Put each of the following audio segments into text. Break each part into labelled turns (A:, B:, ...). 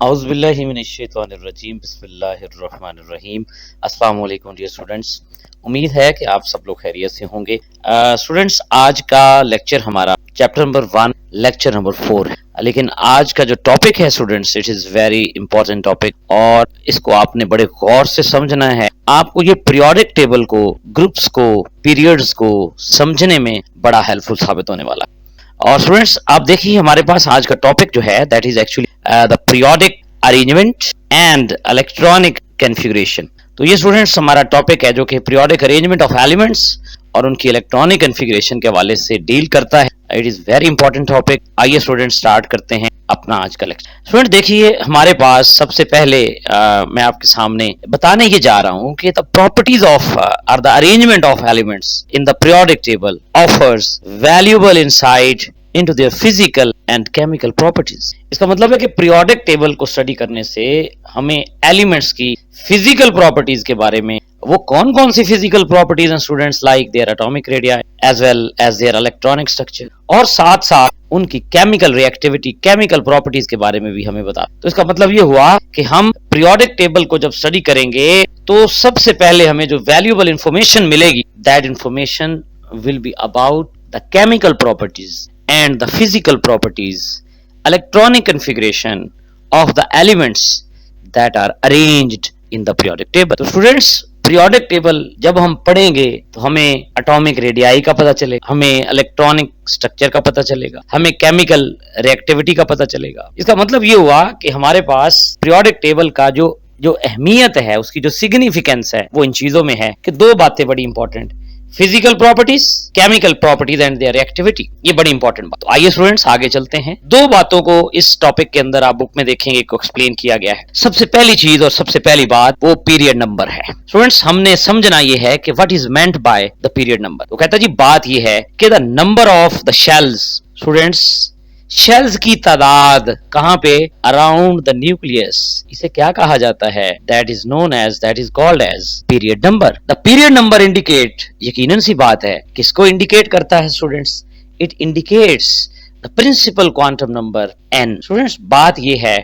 A: औज़ुबिल्लाहि मिनश्शैतानिर्रजीम बिस्मिल्लाहिर्रहमानिर्रहीम। अस्सलाम वालेकुम डियर स्टूडेंट्स, उम्मीद है कि आप सब लोग खैरियत से होंगे। स्टूडेंट्स, आज का लेक्चर हमारा चैप्टर नंबर 1 लेक्चर नंबर 4 है। लेकिन आज का जो टॉपिक है students, it is very important topic और इसको आपने बड़े गौर से समझना है। आपको ये पीरियोडिक टेबल को, ग्रुप्स को, पीरियड्स को समझने में बड़ा हेल्पफुल साबित होने वाला है। और स्टूडेंट्स, आप देखिए हमारे पास आज का टॉपिक जो है that is actually the periodic arrangement and electronic configuration. तो ये स्टूडेंट्स हमारा टॉपिक है जो कि पीरियोडिक अरेंजमेंट ऑफ एलिमेंट्स और उनकी इलेक्ट्रॉनिक कॉन्फ़िगरेशन के हवाले से डील करता है। It is very important topic. आइए स्टूडेंट स्टार्ट करते हैं अपना आज का लेक्चर। स्टूडेंट देखिए हमारे पास सबसे पहले मैं आपके सामने बताने ये जा रहा हूं कि द प्रॉपर्टीज ऑफ और the arrangement of elements in the periodic table offers valuable insight into their physical and chemical properties. इसका मतलब है कि पीरियोडिक टेबल को स्टडी करने से हमें एलिमेंट्स की फिजिकल प्रॉपर्टीज के बारे में, वो कौन कौन सी फिजिकल प्रॉपर्टीज हैं students, like their atomic radii as well as their electronic structure, और साथ साथ उनकी केमिकल रिएक्टिविटी, केमिकल प्रॉपर्टीज के बारे में भी हमें बता। तो इसका मतलब ये हुआ कि हम पीरियोडिक टेबल को जब स्टडी करेंगे तो सबसे पहले हमें जो वैल्यूएबल इंफॉर्मेशन मिलेगी, that information will be about the chemical properties and the physical properties, electronic configuration of the elements that are arranged in the periodic table. तो स्टूडेंट्स, पीरियोडिक टेबल जब हम पढ़ेंगे तो हमें एटॉमिक रेडियाई का पता चलेगा, हमें इलेक्ट्रॉनिक स्ट्रक्चर का पता चलेगा, हमें केमिकल रिएक्टिविटी का पता चलेगा। इसका मतलब ये हुआ कि हमारे पास पीरियोडिक टेबल का जो अहमियत है, उसकी जो सिग्निफिकेंस है, वो इन चीजों में है कि दो बातें बड़ी important, physical properties, chemical properties and there reactivity. ये बड़ी इंपॉर्टेंट बात। तो आइए स्टूडेंट्स आगे चलते हैं। दो बातों को इस टॉपिक के अंदर आप बुक में देखेंगे को एक्सप्लेन किया गया है। सबसे पहली चीज और सबसे पहली बात वो पीरियड नंबर है। स्टूडेंट्स, हमने समझना ये है कि what is meant by the period number. तो कहता जी बात ये है कि the number of the shells, students shells की तादाद कहां पे, अराउंड द न्यूक्लियस, इसे क्या कहा जाता है, that is known as, that is called as period number. The period number indicate, यकीनन सी बात है, किसको इंडिकेट करता है students, it indicates the principal quantum number n। Students बात ये है,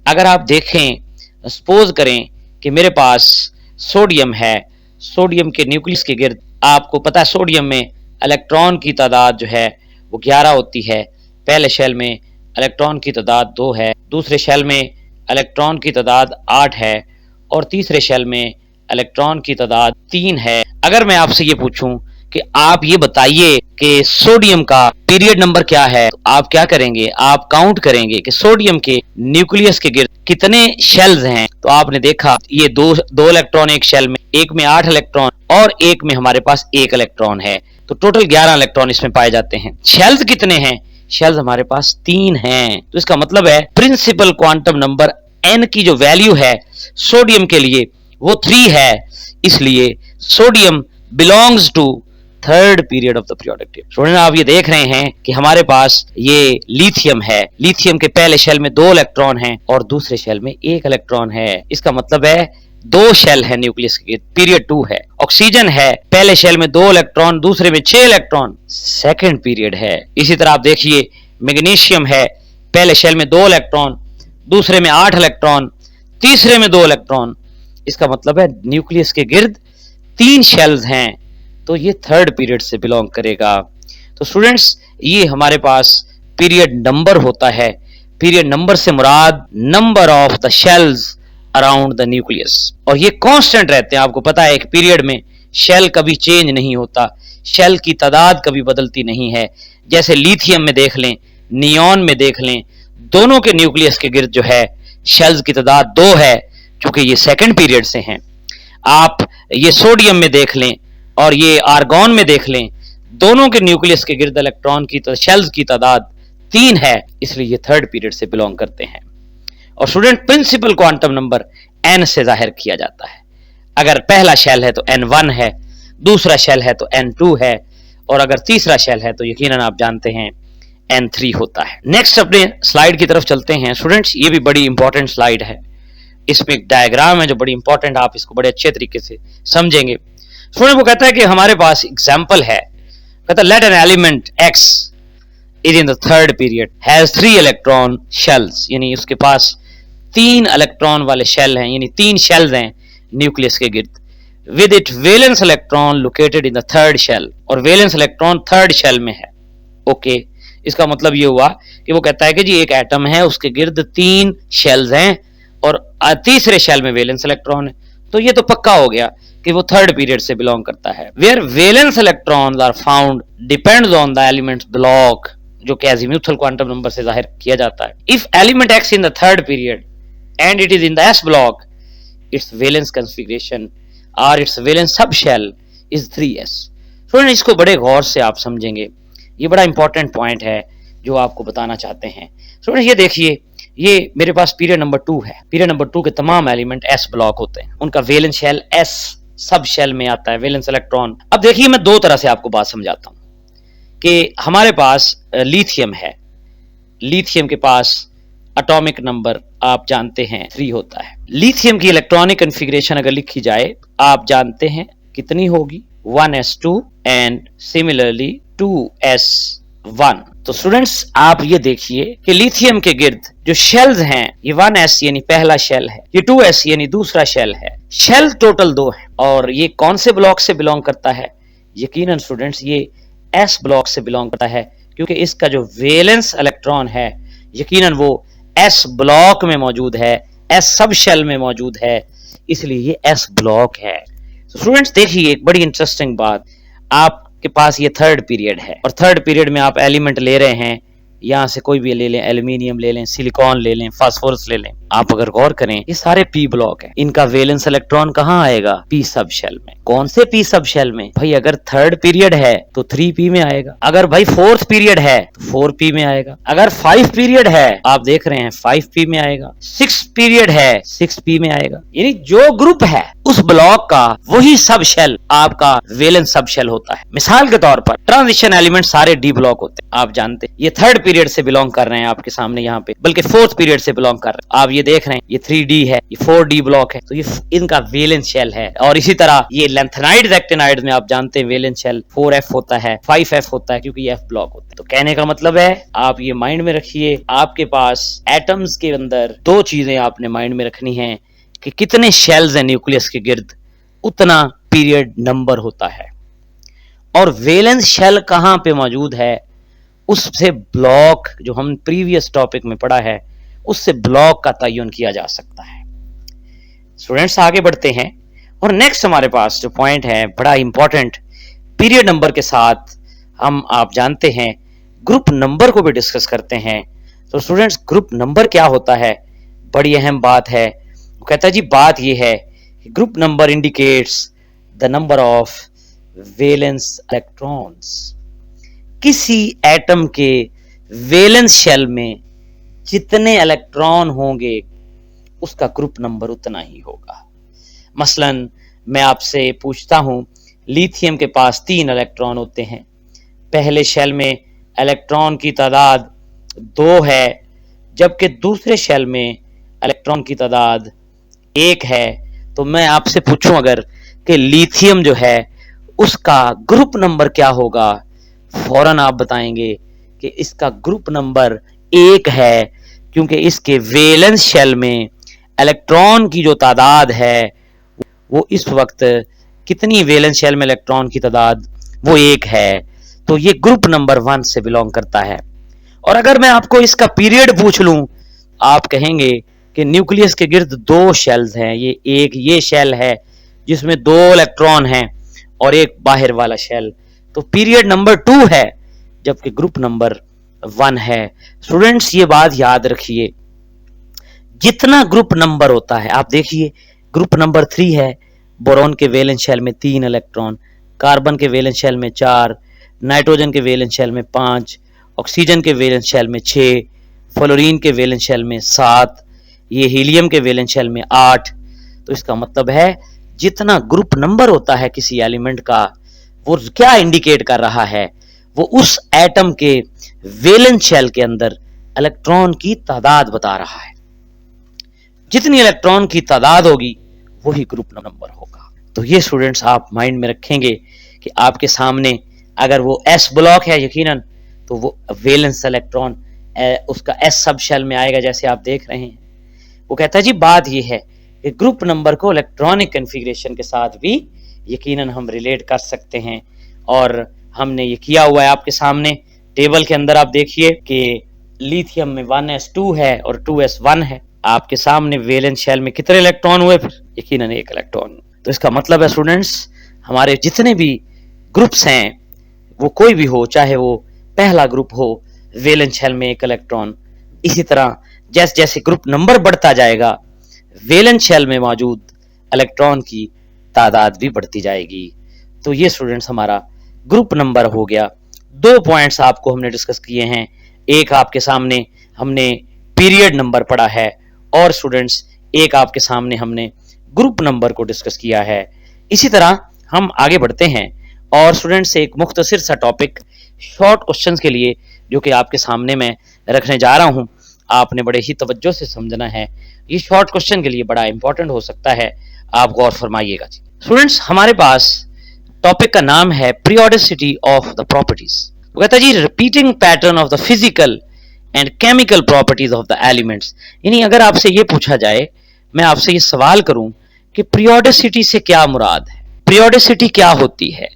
A: अगर आप देखें, सपोज करें कि मेरे पास सोडियम है, सोडियम के न्यूक्लियस के गिर्द, आपको पता है सोडियम में इलेक्ट्रॉन की तादाद जो है वो 11 होती है। पहले शेल में इलेक्ट्रॉन की तादाद 2 है, दूसरे शेल में इलेक्ट्रॉन की तादाद 8 है और तीसरे शेल में इलेक्ट्रॉन की तादाद 3 है। अगर मैं आपसे ये पूछूं कि आप ये बताइए कि सोडियम का पीरियड नंबर क्या है, तो आप क्या करेंगे, आप काउंट करेंगे कि सोडियम के न्यूक्लियस के गिर्द कितने शेल्स हैं। तो आपने देखा ये दो इलेक्ट्रॉन एक शेल में, एक में 8 इलेक्ट्रॉन और एक में हमारे पास 1 इलेक्ट्रॉन है, तो टोटल 11 इलेक्ट्रॉन इसमें पाए जाते हैं। शेल्स कितने हैं, शेल्स हमारे पास 3 हैं। तो इसका मतलब है प्रिंसिपल क्वांटम नंबर n की जो वैल्यू है सोडियम के लिए वो 3 है, इसलिए sodium belongs to third period of the periodic table. Student आप ये देख रहे हैं कि हमारे पास ये लिथियम है, लिथियम के पहले शेल में 2 इलेक्ट्रॉन हैं और दूसरे शेल में 1 इलेक्ट्रॉन है। इसका मतलब है 2 शेल है न्यूक्लियस के, पीरियड 2 है। ऑक्सीजन है, पहले शेल में 2 इलेक्ट्रॉन, दूसरे में 6 इलेक्ट्रॉन, सेकंड पीरियड है। इसी तरह आप देखिए मैग्नीशियम है, पहले शेल में 2 इलेक्ट्रॉन, दूसरे में 8 इलेक्ट्रॉन, तीसरे में 2 इलेक्ट्रॉन। इसका मतलब है न्यूक्लियस के गिर्द 3 शेल्स हैं, तो ये थर्ड पीरियड से बिलोंग करेगा। तो स्टूडेंट्स ये हमारे पास पीरियड नंबर होता है। पीरियड नंबर से मुराद number of the shells around the nucleus, और ये कांस्टेंट रहते हैं। आपको पता है एक पीरियड में शेल कभी चेंज नहीं होता, शेल की तादाद कभी बदलती नहीं है। जैसे लिथियम में देख लें, नियॉन में देख लें, दोनों के न्यूक्लियस के गिर्द जो है शेल्स की तादाद 2 है, क्योंकि ये सेकंड पीरियड से हैं। आप ये सोडियम में देख लें और ये आर्गॉन में देख लें, दोनों के न्यूक्लियस के गिर्द इलेक्ट्रॉन की शेल्स की तादाद 3 है, इसलिए ये थर्ड पीरियड से बिलोंग करते हैं। और student principal quantum number n से जाहिर किया जाता है। अगर पहला शेल है तो n1 है, दूसरा शेल है तो n2 है, और अगर तीसरा शेल है तो यकीनन आप जानते हैं n3 होता है। नेक्स्ट अपने स्लाइड की तरफ चलते हैं। स्टूडेंट्स ये भी बड़ी इंपॉर्टेंट स्लाइड है, इसमें एक डायग्राम है जो बड़ी इंपॉर्टेंट, आप इसको बड़े अच्छे तरीके से समझेंगे। स्टूडेंट वो कहता है कि हमारे पास एग्जाम्पल है, कहता है let an element x is in the third period has 3 electron shells, यानी उसके पास 3 इलेक्ट्रॉन वाले शेल हैं, यानी 3 शेल्स हैं न्यूक्लियस के गिर्द, with it valence electron located in the third shell, और वैलेंस इलेक्ट्रॉन थर्ड शेल में है। ओके, इसका मतलब ये हुआ कि वो कहता है कि जी एक एटम है, उसके गिर्द 3 शेल्स हैं और तीसरे शेल में वैलेंस इलेक्ट्रॉन है, तो ये तो पक्का हो गया कि वो थर्ड पीरियड से बिलोंग करता है। Where valence electrons are found depends on the elements block, जो कि अज़ीमुथल क्वांटम नंबर से जाहिर किया जाता है। If element X in the third period and it is in the s block, its valence configuration और its valence sub shell is 3s। Student, इसको बड़े गौर से आप समझेंगे, ये बड़ा इंपॉर्टेंट पॉइंट है जो आपको बताना चाहते हैं। स्टूडेंट, ये देखिए, ये मेरे पास पीरियड नंबर 2 है। पीरियड नंबर 2 के तमाम एलिमेंट s ब्लॉक होते हैं, उनका valence shell s subshell में आता है, वैलेंस इलेक्ट्रॉन। अब देखिए, मैं दो तरह से आपको बात समझाता हूं कि हमारे पास लिथियम है, लिथियम के पास एटॉमिक नंबर आप जानते हैं 3 होता है। लिथियम की इलेक्ट्रॉनिक कॉन्फ़िगरेशन अगर लिखी जाए, आप जानते हैं कितनी होगी, 1s2 एंड सिमिलरली 2s1। तो स्टूडेंट्स, आप ये देखिए कि लिथियम के गिर्द जो शेल्स हैं, ये 1s यानी पहला शेल है, ये 2s यानी दूसरा शेल है। शेल टोटल 2 है, और ये कौन से ब्लॉक से बिलोंग करता है? यकीनन स्टूडेंट्स, ये s ब्लॉक से बिलोंग करता है, क्योंकि इसका जो वैलेंस इलेक्ट्रॉन है यकीनन वो s ब्लॉक में मौजूद है, s सब शेल में मौजूद है, इसलिए ये s ब्लॉक है। स्टूडेंट्स, देखिए एक बड़ी इंटरेस्टिंग बात, आपके पास ये थर्ड पीरियड है और थर्ड पीरियड में आप एलिमेंट ले रहे हैं, यहां से कोई भी ले लें, एल्यूमिनियम ले लें, सिलिकॉन ले लें, फास्फोरस ले लें। आप अगर गौर करें, ये सारे p ब्लॉक है, इनका वैलेंस इलेक्ट्रॉन कहां आएगा? p सब शेल में। कौन से p सब शेल में? भाई अगर थर्ड पीरियड है तो 3p में आएगा, अगर भाई फोर्थ पीरियड है तो 4p में आएगा, अगर 5 पीरियड है आप देख रहे हैं 5p में आएगा, 6 पीरियड है 6p में आएगा। यानी जो ग्रुप है उस ब्लॉक का वही सब शेल आपका वैलेंस सब शेल होता है। मिसाल के तौर पर ट्रांजिशन एलिमेंट सारे d ब्लॉक होते हैं, आप जानते हैं। ये थर्ड पीरियड से बिलोंग कर रहे हैं आपके सामने यहाँ पे, बल्कि फोर्थ पीरियड से बिलोंग कर रहे हैं। आप ये देख रहे हैं, ये 3d है, ये 4d ब्लॉक है, तो ये इनका वैलेंस शेल है। और इसी तरह ये लैंथेनाइड्स, एक्टिनाइड्स में आप जानते हैं वैलेंस शेल 4f होता है, 5f होता है, क्योंकि ये f ब्लॉक होता है। तो कहने का मतलब है, आप ये माइंड में रखिए, आपके पास एटम्स के अंदर 2 चीजें आपने माइंड में रखनी है कि कितने शेल्स हैं न्यूक्लियस के गिर्द, उतना पीरियड नंबर होता है, और वैलेंस शेल कहां पे मौजूद है उससे ब्लॉक, जो हम प्रीवियस टॉपिक में पढ़ा है, उससे ब्लॉक का तयन किया जा सकता है। स्टूडेंट्स, आगे बढ़ते हैं और नेक्स्ट हमारे पास जो पॉइंट है बड़ा इंपॉर्टेंट, पीरियड नंबर के साथ हम आप जानते हैं ग्रुप नंबर को भी डिस्कस करते हैं। तो स्टूडेंट्स, ग्रुप नंबर क्या होता है, बड़ी अहम बात है। वो कहता है जी, बात ये है कि group number indicates the number of valence electrons. किसी एटम के वैलेंस शेल में जितने इलेक्ट्रॉन होंगे उसका ग्रुप नंबर उतना ही होगा। मसलन मैं आपसे पूछता हूं, लिथियम के पास 3 इलेक्ट्रॉन होते हैं, पहले शेल में इलेक्ट्रॉन की तादाद 2 है, जबकि दूसरे शेल में इलेक्ट्रॉन की तादाद 1 है। तो मैं आपसे पूछूं अगर कि लिथियम जो है उसका ग्रुप नंबर क्या होगा, फौरन आप बताएंगे कि इसका ग्रुप नंबर 1 है, क्योंकि इसके वैलेंस शेल में इलेक्ट्रॉन की जो तादाद है वो इस वक्त कितनी, वैलेंस शेल में इलेक्ट्रॉन की तादाद वो 1 है, तो ये ग्रुप नंबर 1 से बिलोंग करता है। और अगर मैं आपको इसका पीरियड पूछ लूं, आप कहेंगे कि न्यूक्लियस के गिर्द 2 शेल्स हैं, ये एक ये शेल है जिसमें 2 इलेक्ट्रॉन हैं और एक बाहर वाला शेल, तो पीरियड नंबर 2 है, जबकि ग्रुप नंबर 1 है। स्टूडेंट्स, ये बात याद रखिए, जितना ग्रुप नंबर होता है, आप देखिए ग्रुप नंबर 3 है, बोरॉन के वैलेंस शेल में 3 इलेक्ट्रॉन, कार्बन के वैलेंस शेल में 4, नाइट्रोजन के वैलेंस शेल में 5, ऑक्सीजन के वैलेंस शेल में 6, फ्लोरीन के वैलेंस शेल में 7, ये हीलियम के वैलेंस शेल में 8। तो इसका मतलब है जितना ग्रुप नंबर होता है किसी एलिमेंट का, वो क्या इंडिकेट कर रहा है, वो उस एटम के वैलेंस शेल के अंदर इलेक्ट्रॉन की तादाद बता रहा है। जितनी इलेक्ट्रॉन की तादाद होगी वही ग्रुप नंबर होगा। तो ये स्टूडेंट्स आप माइंड में रखेंगे कि आपके सामने अगर वो s ब्लॉक है, यकीनन तो वो वैलेंस इलेक्ट्रॉन उसका s सब शेल में आएगा, जैसे आप देख रहे हैं। वो कहता है जी बात ये है कि ग्रुप नंबर को इलेक्ट्रॉनिक कॉन्फ़िगरेशन के साथ भी यकीनन हम रिलेट कर सकते हैं, और हमने ये किया हुआ है आपके सामने टेबल के अंदर। आप देखिए कि लिथियम में 1s2 है और 2s1 है। आपके सामने वैलेंस शेल में कितने इलेक्ट्रॉन हुए? फिर यकीनन एक इलेक्ट्रॉन। तो इसका मतलब है स्टूडेंट्स, हमारे जितने भी ग्रुप्स हैं वो कोई भी हो, चाहे वो पहला ग्रुप हो, वैलेंस शेल में एक इलेक्ट्रॉन। इसी तरह जैसे जैसे ग्रुप नंबर बढ़ता जाएगा, वैलेंस शेल में मौजूद इलेक्ट्रॉन की तादाद भी बढ़ती जाएगी। तो ये स्टूडेंट्स हमारा ग्रुप नंबर हो गया। 2 पॉइंट्स आपको हमने डिस्कस किए हैं। एक आपके सामने हमने पीरियड नंबर पढ़ा है, और स्टूडेंट्स एक आपके सामने हमने ग्रुप नंबर को डिस्कस किया है। इसी तरह हम आगे बढ़ते हैं, और स्टूडेंट्स एक मुख्तसर सा टॉपिक शॉर्ट क्वेश्चंस के लिए जो कि आपके सामने मैं रखने जा रहा हूं, आपने बड़े ही तवज्जो से समझना है। ये शॉर्ट क्वेश्चन के लिए बड़ा इंपॉर्टेंट हो सकता है, आप गौर फरमाइएगा। स्टूडेंट्स हमारे पास टॉपिक का नाम है पीरियोडिसिटी ऑफ द प्रॉपर्टीज। वो कहता है जी repeating pattern of the physical and chemical properties of the elements. यानी अगर आपसे ये पूछा जाए, मैं आपसे ये सवाल करूं कि पीरियोडिसिटी से क्या मुराद है, पीरियोडिसिटी क्या होती है,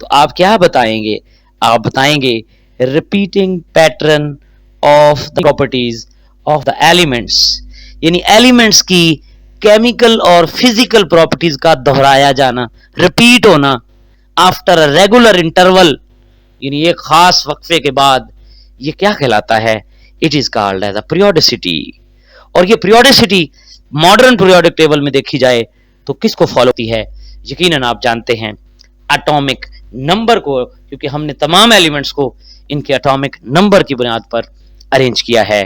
A: तो आप क्या बताएंगे? आप बताएंगे repeating pattern of the properties of the elements, यानी एलिमेंट्स की केमिकल और फिजिकल प्रॉपर्टीज का दोहराया जाना, रिपीट होना आफ्टर अ रेगुलर इंटरवल, यानी एक खास वक्फे के बाद, ये क्या कहलाता है? It is called as a periodicity. और ये पीरियोडिसिटी मॉडर्न पीरियोडिक टेबल में देखी जाए तो किसको फॉलो होती है? यकीनन आप जानते हैं एटॉमिक नंबर को, क्योंकि हमने तमाम एलिमेंट्स को इनके एटॉमिक नंबर की बुनियाद पर अरेंज किया है।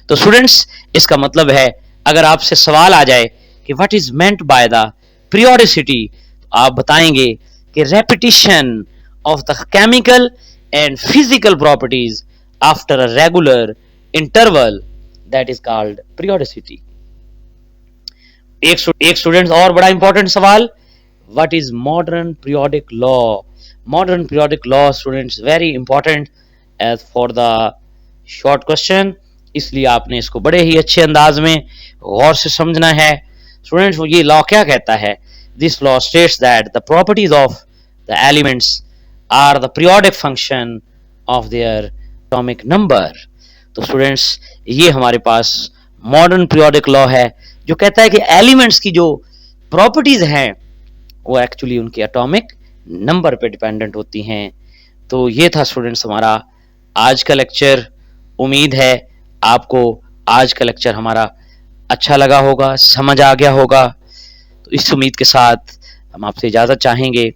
A: तो स्टूडेंट्स इसका मतलब है, अगर आपसे सवाल आ जाए कि what is meant by the periodicity, तो आप बताएंगे कि repetition of the chemical and physical properties after a regular interval, that is called periodicity. एक स्टूडेंट्स और बड़ा इंपॉर्टेंट सवाल, what is modern periodic law? Modern periodic law students very important as for the short question, इसलिए आपने इसको बड़े ही अच्छे अंदाज में गौर से समझना है। स्टूडेंट्स ये लॉ क्या कहता है? This law states that the properties of the elements are the periodic function of their atomic number. तो स्टूडेंट्स ये हमारे पास मॉडर्न पीरियोडिक लॉ है, जो कहता है कि एलिमेंट्स की जो प्रॉपर्टीज हैं वो एक्चुअली उनके एटॉमिक नंबर पे डिपेंडेंट होती हैं। तो ये था स्टूडेंट्स हमारा आज का लेक्चर। उम्मीद है आपको आज का लेक्चर हमारा अच्छा लगा होगा, समझ आ गया होगा। तो इस उम्मीद के साथ हम आपसे इजाज़त चाहेंगे।